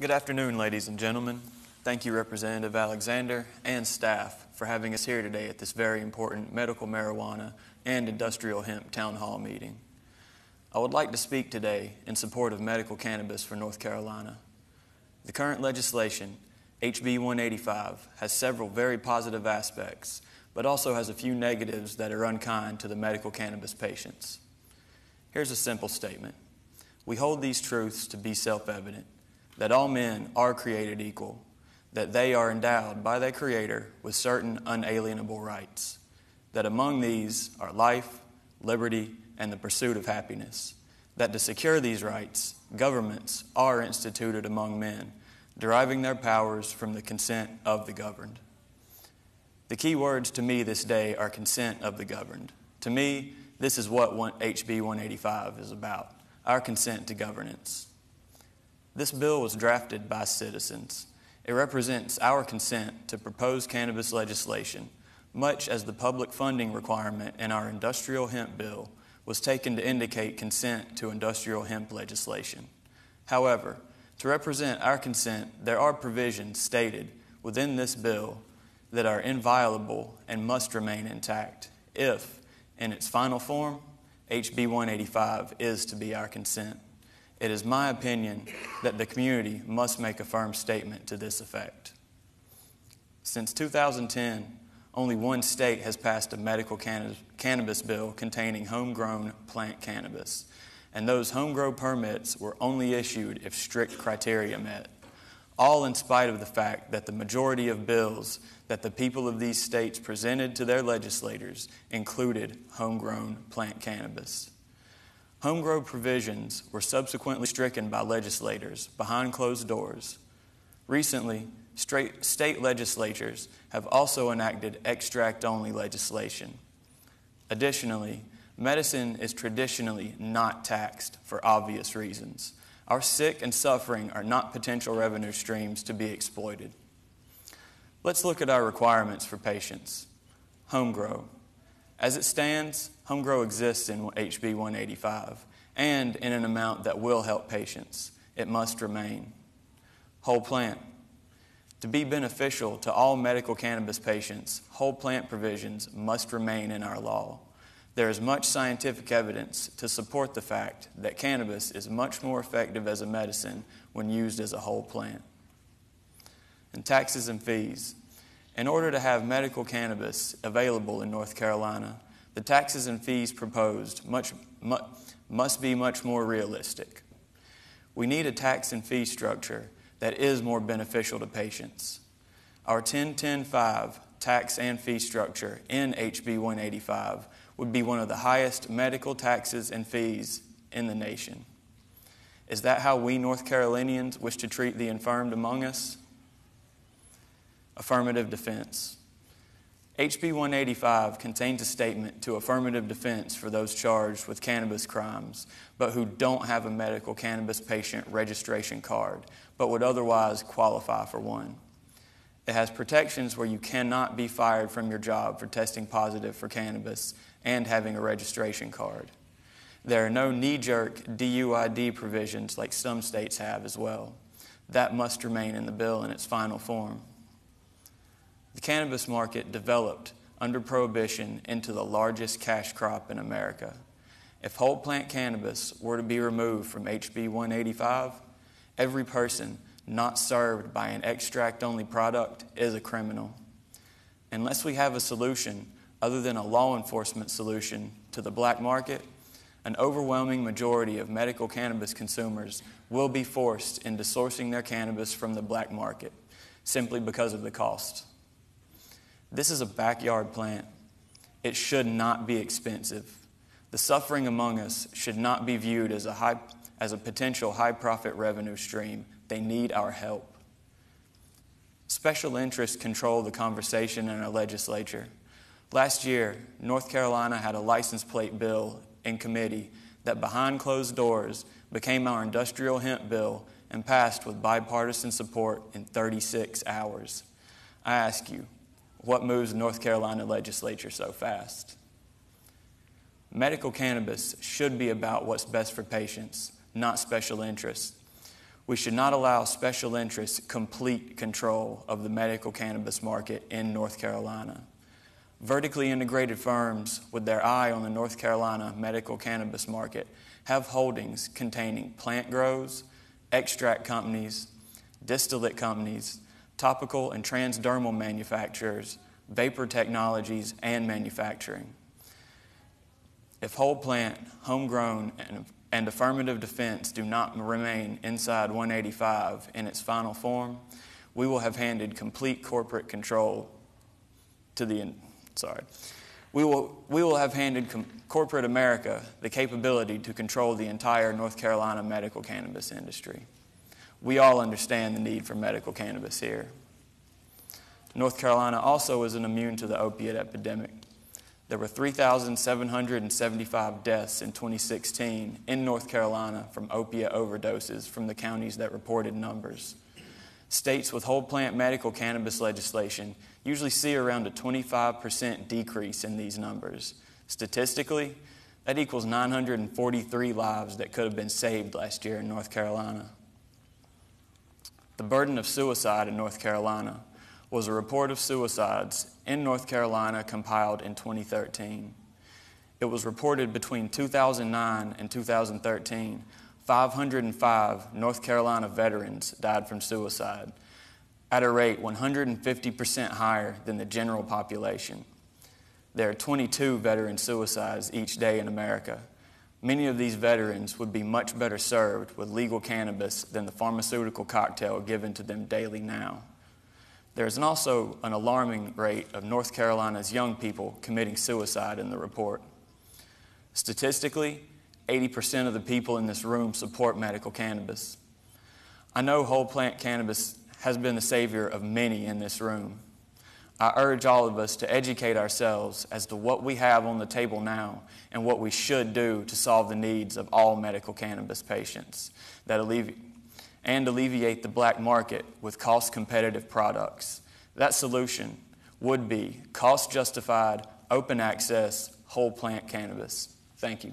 Good afternoon, ladies and gentlemen. Thank you, Representative Alexander and staff, for having us here today at this very important medical marijuana and industrial hemp town hall meeting. I would like to speak today in support of medical cannabis for North Carolina. The current legislation, HB 185, has several very positive aspects, but also has a few negatives that are unkind to the medical cannabis patients. Here's a simple statement. We hold these truths to be self-evident, that all men are created equal, that they are endowed by their Creator with certain unalienable rights, that among these are life, liberty, and the pursuit of happiness, that to secure these rights, governments are instituted among men, deriving their powers from the consent of the governed. The key words to me this day are consent of the governed. To me, this is what HB 185 is about, our consent to governance. This bill was drafted by citizens. It represents our consent to proposed cannabis legislation, much as the public funding requirement in our industrial hemp bill was taken to indicate consent to industrial hemp legislation. However, to represent our consent, there are provisions stated within this bill that are inviolable and must remain intact if, in its final form, HB 185 is to be our consent. It is my opinion that the community must make a firm statement to this effect. Since 2010, only one state has passed a medical cannabis bill containing homegrown plant cannabis, and those homegrown permits were only issued if strict criteria met, all in spite of the fact that the majority of bills that the people of these states presented to their legislators included homegrown plant cannabis. Homegrown provisions were subsequently stricken by legislators behind closed doors. Recently, state legislatures have also enacted extract-only legislation. Additionally, medicine is traditionally not taxed for obvious reasons. Our sick and suffering are not potential revenue streams to be exploited. Let's look at our requirements for patients. Homegrown. As it stands, homegrown exists in HB 185 and in an amount that will help patients. It must remain. Whole plant. To be beneficial to all medical cannabis patients, whole plant provisions must remain in our law. There is much scientific evidence to support the fact that cannabis is much more effective as a medicine when used as a whole plant. And taxes and fees. In order to have medical cannabis available in North Carolina, the taxes and fees proposed must be much more realistic. We need a tax and fee structure that is more beneficial to patients. Our 10-10-5 tax and fee structure in HB 185 would be one of the highest medical taxes and fees in the nation. Is that how we North Carolinians wish to treat the infirmed among us? Affirmative defense. HB 185 contains a statement to affirmative defense for those charged with cannabis crimes, but who don't have a medical cannabis patient registration card, but would otherwise qualify for one. It has protections where you cannot be fired from your job for testing positive for cannabis and having a registration card. There are no knee-jerk DUID provisions like some states have as well. That must remain in the bill in its final form. The cannabis market developed under Prohibition into the largest cash crop in America. If whole plant cannabis were to be removed from HB 185, every person not served by an extract-only product is a criminal. Unless we have a solution other than a law enforcement solution to the black market, an overwhelming majority of medical cannabis consumers will be forced into sourcing their cannabis from the black market simply because of the cost. This is a backyard plant. It should not be expensive. The suffering among us should not be viewed as a potential high-profit revenue stream. They need our help. Special interests control the conversation in our legislature. Last year, North Carolina had a license plate bill in committee that behind closed doors became our industrial hemp bill and passed with bipartisan support in 36 hours. I ask you, what moves the North Carolina legislature so fast? Medical cannabis should be about what's best for patients, not special interests. We should not allow special interests complete control of the medical cannabis market in North Carolina. Vertically integrated firms with their eye on the North Carolina medical cannabis market have holdings containing plant grows, extract companies, distillate companies, topical and transdermal manufacturers, vapor technologies, and manufacturing. If whole plant, homegrown, and affirmative defense do not remain inside 185 in its final form, we will have handed complete corporate control to the We will have handed corporate America the capability to control the entire North Carolina medical cannabis industry. We all understand the need for medical cannabis here. North Carolina also isn't immune to the opiate epidemic. There were 3,775 deaths in 2016 in North Carolina from opiate overdoses from the counties that reported numbers. States with whole plant medical cannabis legislation usually see around a 25% decrease in these numbers. Statistically, that equals 943 lives that could have been saved last year in North Carolina. The burden of suicide in North Carolina was a report of suicides in North Carolina compiled in 2013. It was reported between 2009 and 2013, 505 North Carolina veterans died from suicide, at a rate 150% higher than the general population. There are 22 veteran suicides each day in America. Many of these veterans would be much better served with legal cannabis than the pharmaceutical cocktail given to them daily now. There is also an alarming rate of North Carolina's young people committing suicide in the report. Statistically, 80% of the people in this room support medical cannabis. I know whole plant cannabis has been the savior of many in this room. I urge all of us to educate ourselves as to what we have on the table now and what we should do to solve the needs of all medical cannabis patients and alleviate the black market with cost-competitive products. That solution would be cost-justified, open access, whole plant cannabis. Thank you.